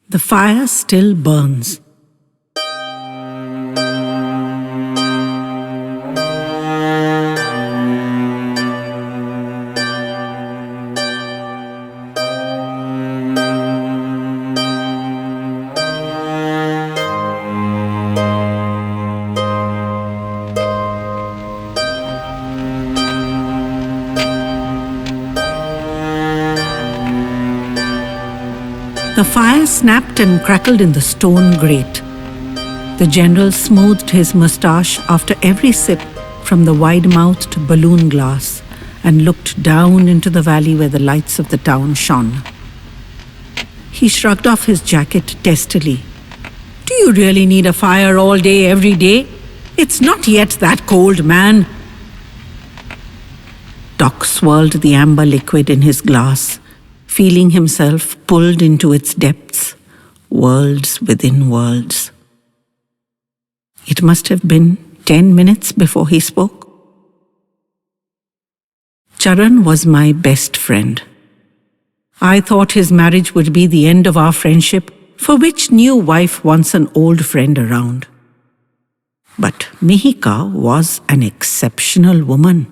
The fire still burns. The fire snapped and crackled in the stone grate. The general smoothed his moustache after every sip from the wide-mouthed balloon glass and looked down into the valley where the lights of the town shone. He shrugged off his jacket testily. "Do you really need a fire all day, every day? It's not yet that cold, man." Doc swirled the amber liquid in his glass, feeling himself pulled into its depths, worlds within worlds. It must have been 10 minutes before he spoke. Charan was my best friend. I thought his marriage would be the end of our friendship, for which new wife wants an old friend around? But Mihika was an exceptional woman.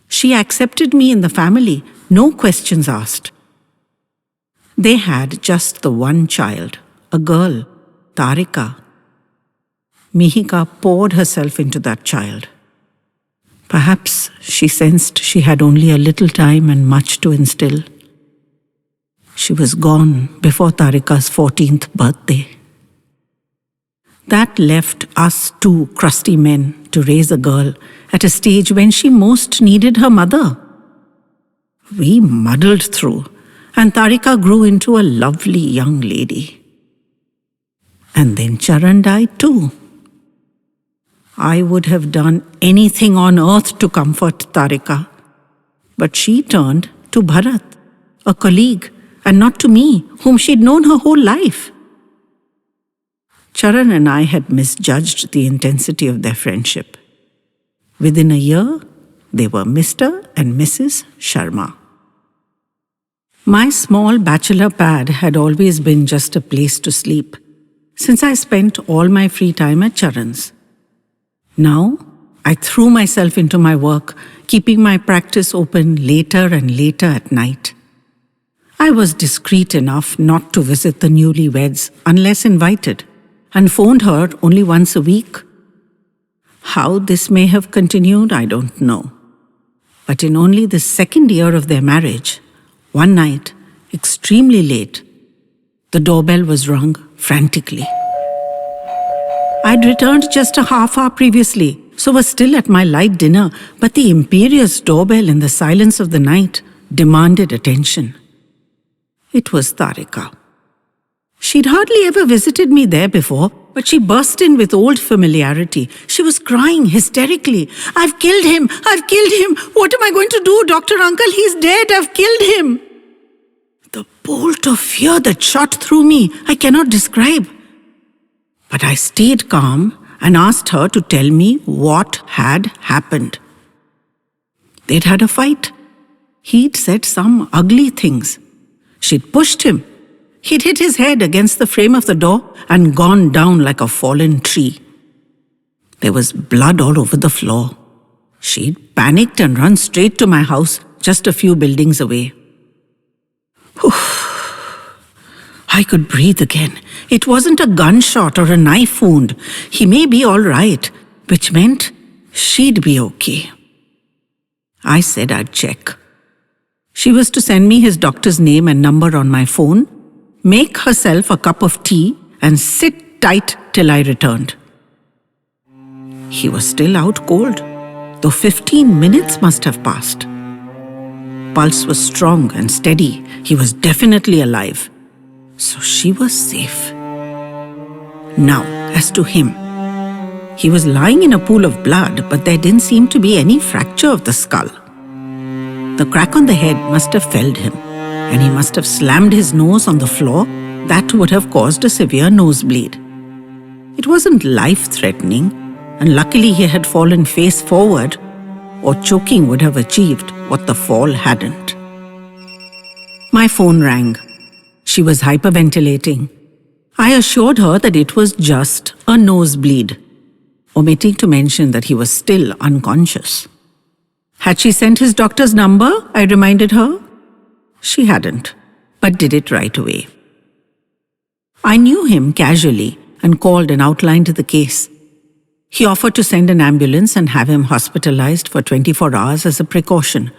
She accepted me in the family, no questions asked. They had just the one child, a girl, Tarika. Mihika poured herself into that child. Perhaps she sensed she had only a little time and much to instill. She was gone before Tarika's 14th birthday. That left us two crusty men to raise a girl at a stage when she most needed her mother. We muddled through, and Tarika grew into a lovely young lady. And then Charan died too. I would have done anything on earth to comfort Tarika, but she turned to Bharat, a colleague, and not to me, whom she'd known her whole life. Charan and I had misjudged the intensity of their friendship. Within a year, they were Mr. and Mrs. Sharma. My small bachelor pad had always been just a place to sleep, since I spent all my free time at Charan's. Now, I threw myself into my work, keeping my practice open later and later at night. I was discreet enough not to visit the newlyweds unless invited, and phoned her only once a week. How this may have continued, I don't know. But in only the second year of their marriage, one night, extremely late, the doorbell was rung frantically. I'd returned just a half hour previously, so was still at my light dinner, but the imperious doorbell in the silence of the night demanded attention. It was Tarika. She'd hardly ever visited me there before, but she burst in with old familiarity. She was crying hysterically. "I've killed him! I've killed him! What am I going to do, Dr. Uncle? He's dead! I've killed him!" The bolt of fear that shot through me, I cannot describe. But I stayed calm and asked her to tell me what had happened. They'd had a fight. He'd said some ugly things. She'd pushed him. He'd hit his head against the frame of the door and gone down like a fallen tree. There was blood all over the floor. She'd panicked and run straight to my house, just a few buildings away. I could breathe again. It wasn't a gunshot or a knife wound. He may be all right, which meant she'd be okay. I said I'd check. She was to send me his doctor's name and number on my phone, make herself a cup of tea, and sit tight till I returned. He was still out cold, though 15 minutes must have passed. Pulse was strong and steady. He was definitely alive. So she was safe. Now, as to him. He was lying in a pool of blood, but there didn't seem to be any fracture of the skull. The crack on the head must have felled him, and he must have slammed his nose on the floor. That would have caused a severe nosebleed. It wasn't life-threatening, and luckily he had fallen face forward, or choking would have achieved what the fall hadn't. My phone rang. She was hyperventilating. I assured her that it was just a nosebleed, omitting to mention that he was still unconscious. Had she sent his doctor's number? I reminded her. She hadn't, but did it right away. I knew him casually and called and outlined the case. He offered to send an ambulance and have him hospitalized for 24 hours as a precaution.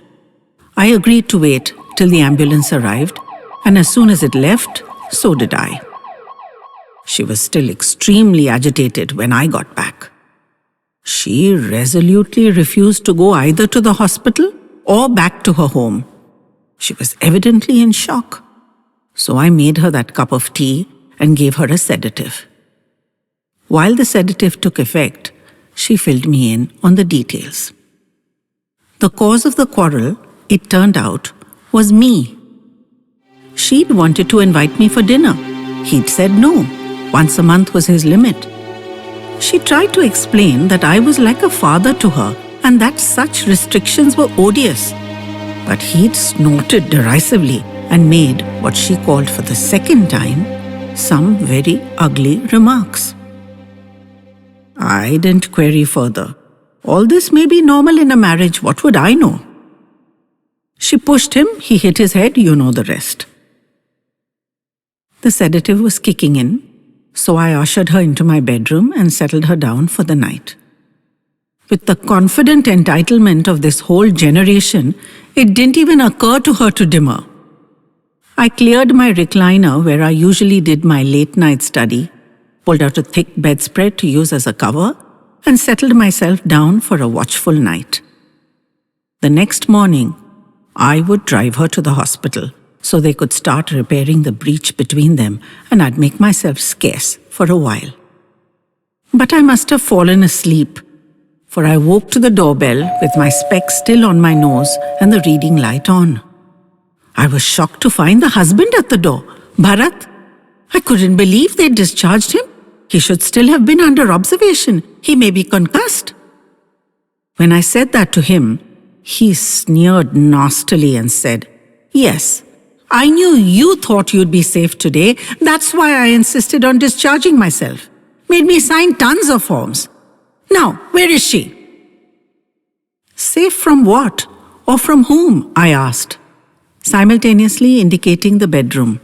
I agreed to wait till the ambulance arrived, and as soon as it left, so did I. She was still extremely agitated when I got back. She resolutely refused to go either to the hospital or back to her home. She was evidently in shock. So I made her that cup of tea and gave her a sedative. While the sedative took effect, she filled me in on the details. The cause of the quarrel, it turned out, was me. She'd wanted to invite me for dinner. He'd said no. Once a month was his limit. She tried to explain that I was like a father to her and that such restrictions were odious. But he'd snorted derisively and made what she called for the second time some very ugly remarks. I didn't query further. All this may be normal in a marriage, what would I know? She pushed him, he hit his head, you know the rest. The sedative was kicking in, so I ushered her into my bedroom and settled her down for the night. With the confident entitlement of this whole generation, it didn't even occur to her to dimmer. I cleared my recliner where I usually did my late-night study, pulled out a thick bedspread to use as a cover, and settled myself down for a watchful night. The next morning, I would drive her to the hospital so they could start repairing the breach between them, and I'd make myself scarce for a while. But I must have fallen asleep, for I woke to the doorbell with my specs still on my nose and the reading light on. I was shocked to find the husband at the door, Bharat. I couldn't believe they'd discharged him. He should still have been under observation. He may be concussed. When I said that to him, he sneered nastily and said, "Yes, I knew you thought you'd be safe today. That's why I insisted on discharging myself. Made me sign tons of forms. Now, where is she?" "Safe from what? Or from whom?" I asked, simultaneously indicating the bedroom.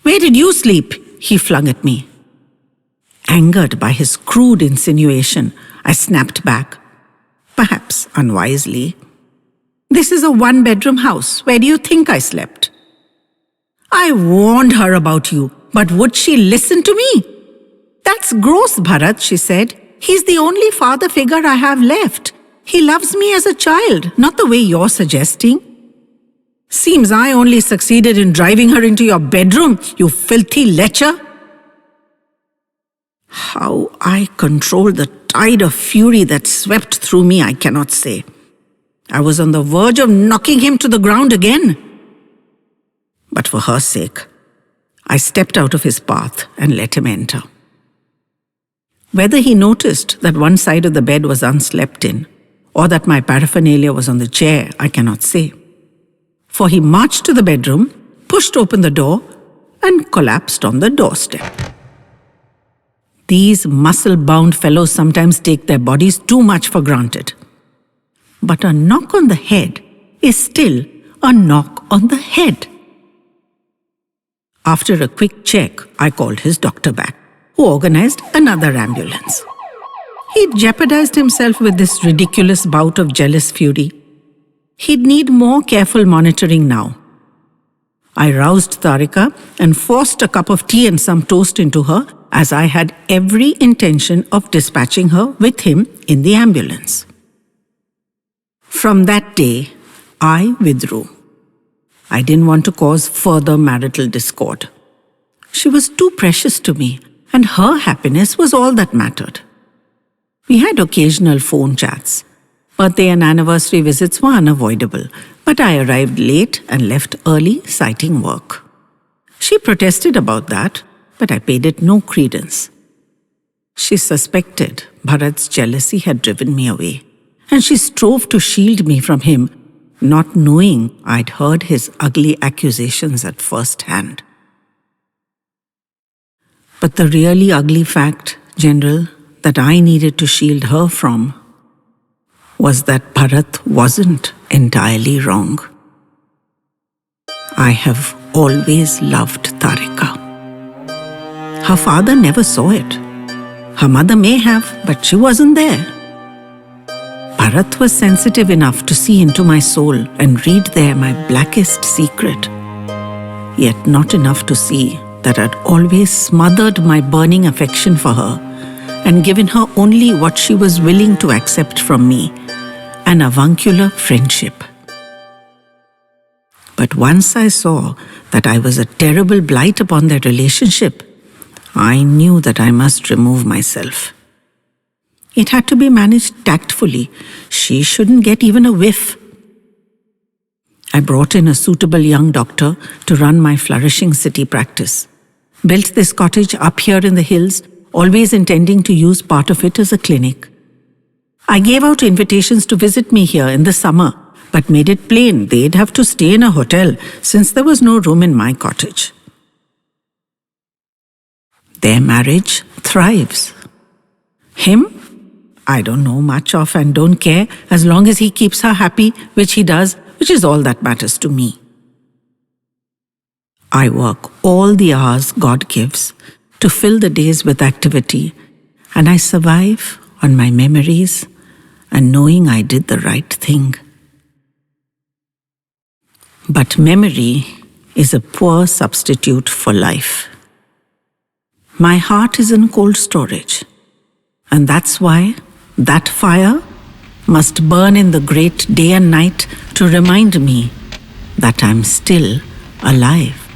"Where did you sleep?" he flung at me. Angered by his crude insinuation, I snapped back, perhaps unwisely. "This is a one-bedroom house. Where do you think I slept?" "I warned her about you, but would she listen to me?" "That's gross, Bharat," she said. "He's the only father figure I have left. He loves me as a child, not the way you're suggesting." "Seems I only succeeded in driving her into your bedroom, you filthy lecher." How I controlled the tide of fury that swept through me, I cannot say. I was on the verge of knocking him to the ground again. But for her sake, I stepped out of his path and let him enter. Whether he noticed that one side of the bed was unslept in, or that my paraphernalia was on the chair, I cannot say. For he marched to the bedroom, pushed open the door, and collapsed on the doorstep. These muscle-bound fellows sometimes take their bodies too much for granted. But a knock on the head is still a knock on the head. After a quick check, I called his doctor back, who organized another ambulance. He'd jeopardized himself with this ridiculous bout of jealous fury. He'd need more careful monitoring now. I roused Tarika and forced a cup of tea and some toast into her, as I had every intention of dispatching her with him in the ambulance. From that day, I withdrew. I didn't want to cause further marital discord. She was too precious to me, and her happiness was all that mattered. We had occasional phone chats. Birthday and anniversary visits were unavoidable, but I arrived late and left early, citing work. She protested about that, but I paid it no credence. She suspected Bharat's jealousy had driven me away, and she strove to shield me from him not knowing I'd heard his ugly accusations at first hand. But the really ugly fact, General, that I needed to shield her from was that Bharat wasn't entirely wrong. I have always loved Tarika. Her father never saw it. Her mother may have, but she wasn't there. Bharat was sensitive enough to see into my soul and read there my blackest secret, yet not enough to see that I'd always smothered my burning affection for her and given her only what she was willing to accept from me, an avuncular friendship. But once I saw that I was a terrible blight upon their relationship, I knew that I must remove myself. It had to be managed tactfully. She shouldn't get even a whiff. I brought in a suitable young doctor to run my flourishing city practice. Built this cottage up here in the hills, always intending to use part of it as a clinic. I gave out invitations to visit me here in the summer, but made it plain they'd have to stay in a hotel since there was no room in my cottage. Their marriage thrives. Him, I don't know much of and don't care as long as he keeps her happy, which he does, which is all that matters to me. I work all the hours God gives to fill the days with activity, and I survive on my memories and knowing I did the right thing. But memory is a poor substitute for life. My heart is in cold storage, and that's why that fire must burn in the great day and night to remind me that I'm still alive.